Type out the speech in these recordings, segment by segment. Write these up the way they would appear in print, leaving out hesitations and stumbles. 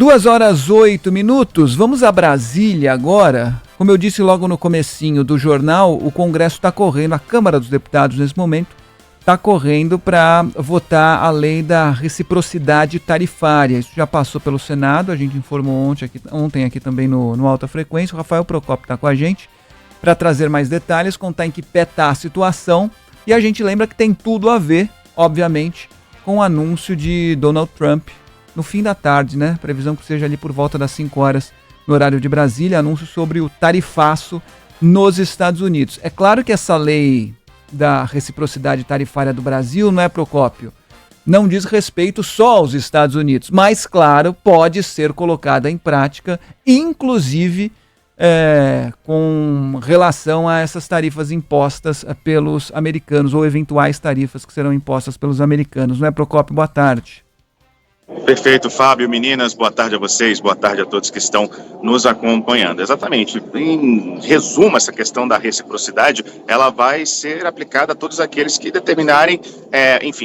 2h08. Vamos a Brasília agora. Como eu disse logo no comecinho do jornal, o Congresso está correndo, a Câmara dos Deputados nesse momento, está correndo para votar a lei da reciprocidade tarifária. Isso já passou pelo Senado, a gente informou ontem aqui também no Alta Frequência. O Rafael Procópio está com a gente para trazer mais detalhes, contar em que pé está a situação. E a gente lembra que tem tudo a ver, obviamente, com o anúncio de Donald Trump no fim da tarde, né? Previsão que seja ali por volta das 5 horas no horário de Brasília, anúncio sobre o tarifaço nos Estados Unidos. É claro que essa lei da reciprocidade tarifária do Brasil, não é, Procópio? Não diz respeito só aos Estados Unidos, mas, claro, pode ser colocada em prática, inclusive com relação a essas tarifas impostas pelos americanos, ou eventuais tarifas que serão impostas pelos americanos. Não é, Procópio? Boa tarde. Perfeito, Fábio, meninas, boa tarde a vocês, boa tarde a todos que estão nos acompanhando. Exatamente, em resumo, essa questão da reciprocidade, ela vai ser aplicada a todos aqueles que determinarem,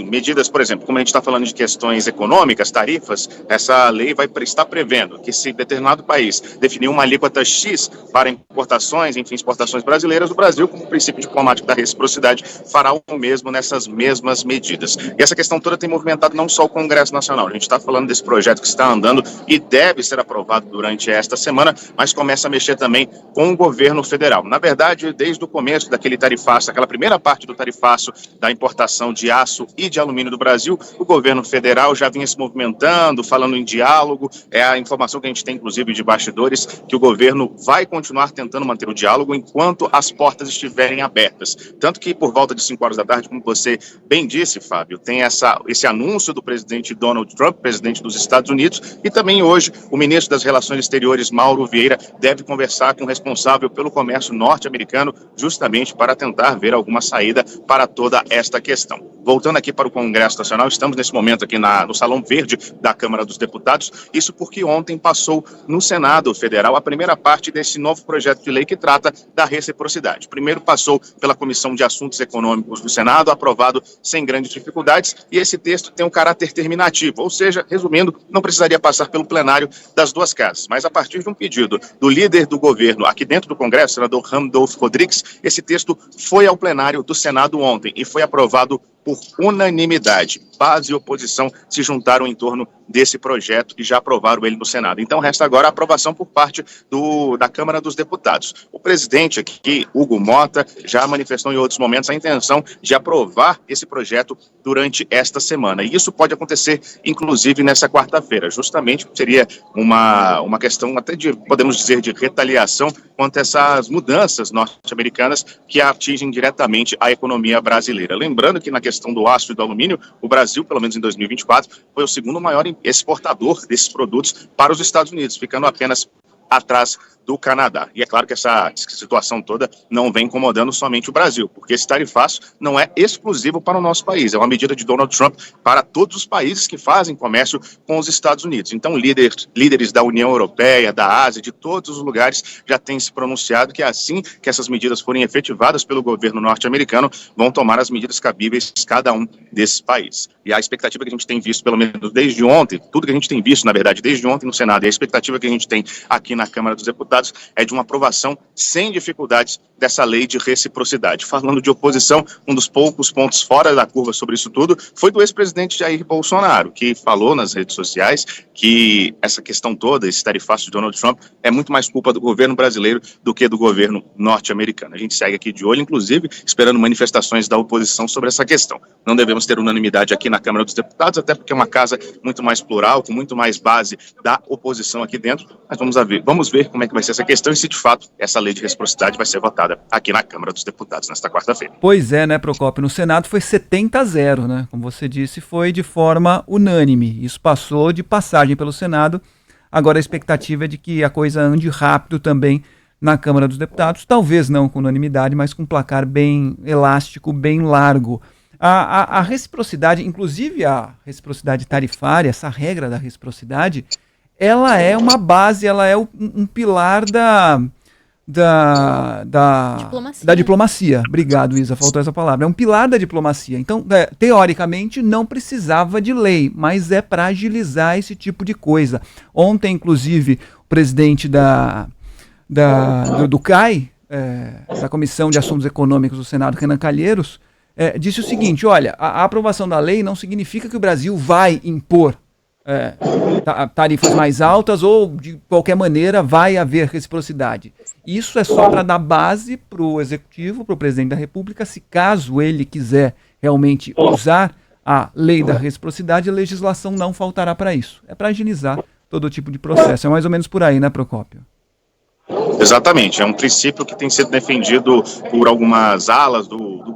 medidas, por exemplo, como a gente está falando de questões econômicas, tarifas, essa lei vai estar prevendo que se determinado país definir uma alíquota X para importações, exportações brasileiras, o Brasil, como princípio diplomático da reciprocidade, fará o mesmo nessas mesmas medidas. E essa questão toda tem movimentado não só o Congresso Nacional, a gente está falando desse projeto que está andando e deve ser aprovado durante esta semana, mas começa a mexer também com o governo federal. Na verdade, desde o começo daquele tarifaço, aquela primeira parte do tarifaço da importação de aço e de alumínio do Brasil, o governo federal já vinha se movimentando, falando em diálogo. É a informação que a gente tem, inclusive, de bastidores, que o governo vai continuar tentando manter o diálogo enquanto as portas estiverem abertas. Tanto que, por volta de 5 horas da tarde, como você bem disse, Fábio, tem esse anúncio do presidente Donald Trump, presidente dos Estados Unidos, e também hoje o ministro das Relações Exteriores, Mauro Vieira, deve conversar com o responsável pelo comércio norte-americano, justamente para tentar ver alguma saída para toda esta questão. Voltando aqui para o Congresso Nacional, estamos nesse momento aqui no Salão Verde da Câmara dos Deputados, isso porque ontem passou no Senado Federal a primeira parte desse novo projeto de lei que trata da reciprocidade. Primeiro passou pela Comissão de Assuntos Econômicos do Senado, aprovado sem grandes dificuldades, e esse texto tem um caráter terminativo, ou seja, resumindo, não precisaria passar pelo plenário das duas casas, mas a partir de um pedido do líder do governo aqui dentro do Congresso, senador Randolph Rodrigues, esse texto foi ao plenário do Senado ontem e foi aprovado por unanimidade. Base e oposição se juntaram em torno desse projeto e já aprovaram ele no Senado. Então resta agora a aprovação por parte da Câmara dos Deputados. O presidente aqui, Hugo Mota, já manifestou em outros momentos a intenção de aprovar esse projeto durante esta semana. E isso pode acontecer, inclusive, nessa quarta-feira. Justamente seria uma questão até podemos dizer, de retaliação quanto a essas mudanças norte-americanas que atingem diretamente a economia brasileira. Lembrando que na questão do aço e do alumínio, o Brasil, pelo menos em 2024, foi o segundo maior exportador desses produtos para os Estados Unidos, ficando apenas atrás do Canadá. E é claro que essa situação toda não vem incomodando somente o Brasil, porque esse tarifaço não é exclusivo para o nosso país, é uma medida de Donald Trump para todos os países que fazem comércio com os Estados Unidos. Então, líderes da União Europeia, da Ásia, de todos os lugares, já têm se pronunciado que assim que essas medidas forem efetivadas pelo governo norte-americano, vão tomar as medidas cabíveis cada um desses países. E a expectativa que a gente tem visto, pelo menos desde ontem, tudo que a gente tem visto, na verdade, desde ontem no Senado, e a expectativa que a gente tem aqui na Câmara dos Deputados é de uma aprovação sem dificuldades dessa lei de reciprocidade. Falando de oposição, um dos poucos pontos fora da curva sobre isso tudo foi do ex-presidente Jair Bolsonaro, que falou nas redes sociais que essa questão toda, esse tarifaço de Donald Trump, é muito mais culpa do governo brasileiro do que do governo norte-americano. A gente segue aqui de olho, inclusive, esperando manifestações da oposição sobre essa questão. Não devemos ter unanimidade aqui na Câmara dos Deputados, até porque é uma casa muito mais plural, com muito mais base da oposição aqui dentro, mas vamos ver como é que vai ser essa questão e se de fato essa lei de reciprocidade vai ser votada aqui na Câmara dos Deputados nesta quarta-feira. Pois é, né, Procópio? No Senado foi 70-0, né? Como você disse, foi de forma unânime. Isso passou de passagem pelo Senado. Agora a expectativa é de que a coisa ande rápido também na Câmara dos Deputados, talvez não com unanimidade, mas com um placar bem elástico, bem largo. A reciprocidade, inclusive a reciprocidade tarifária, essa regra da reciprocidade, ela é uma base, ela é um pilar da diplomacia. Obrigado, Isa, faltou essa palavra. É um pilar da diplomacia. Então, teoricamente, não precisava de lei, mas é para agilizar esse tipo de coisa. Ontem, inclusive, o presidente do CAI, da Comissão de Assuntos Econômicos do Senado, Renan Calheiros, disse o seguinte: olha, a aprovação da lei não significa que o Brasil vai impor tarifas mais altas ou, de qualquer maneira, vai haver reciprocidade. Isso é só para dar base para o Executivo, para o Presidente da República, se caso ele quiser realmente usar a lei da reciprocidade, a legislação não faltará para isso. É para agilizar todo tipo de processo. É mais ou menos por aí, né, Procópio? Exatamente, é um princípio que tem sido defendido por algumas alas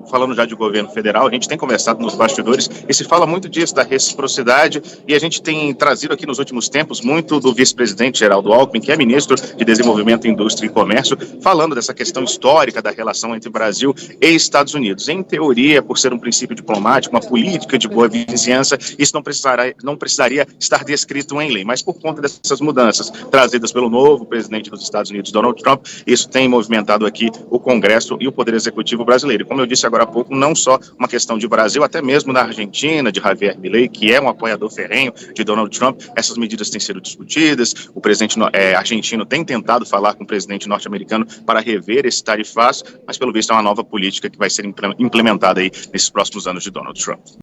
falando já de governo federal. A gente tem conversado nos bastidores e se fala muito disso, da reciprocidade, e a gente tem trazido aqui nos últimos tempos muito do vice-presidente Geraldo Alckmin, que é ministro de Desenvolvimento, Indústria e Comércio, falando dessa questão histórica da relação entre Brasil e Estados Unidos. Em teoria, por ser um princípio diplomático, uma política de boa vizinhança, isso não precisaria estar descrito em lei, mas por conta dessas mudanças trazidas pelo novo presidente dos Estados Unidos, Donald Trump, isso tem movimentado aqui o Congresso e o Poder Executivo brasileiro. E como eu disse agora há pouco, não só uma questão de Brasil, até mesmo na Argentina, de Javier Milei, que é um apoiador ferrenho de Donald Trump, essas medidas têm sido discutidas. O presidente argentino tem tentado falar com o presidente norte-americano para rever esse tarifaço, mas pelo visto é uma nova política que vai ser implementada aí nesses próximos anos de Donald Trump.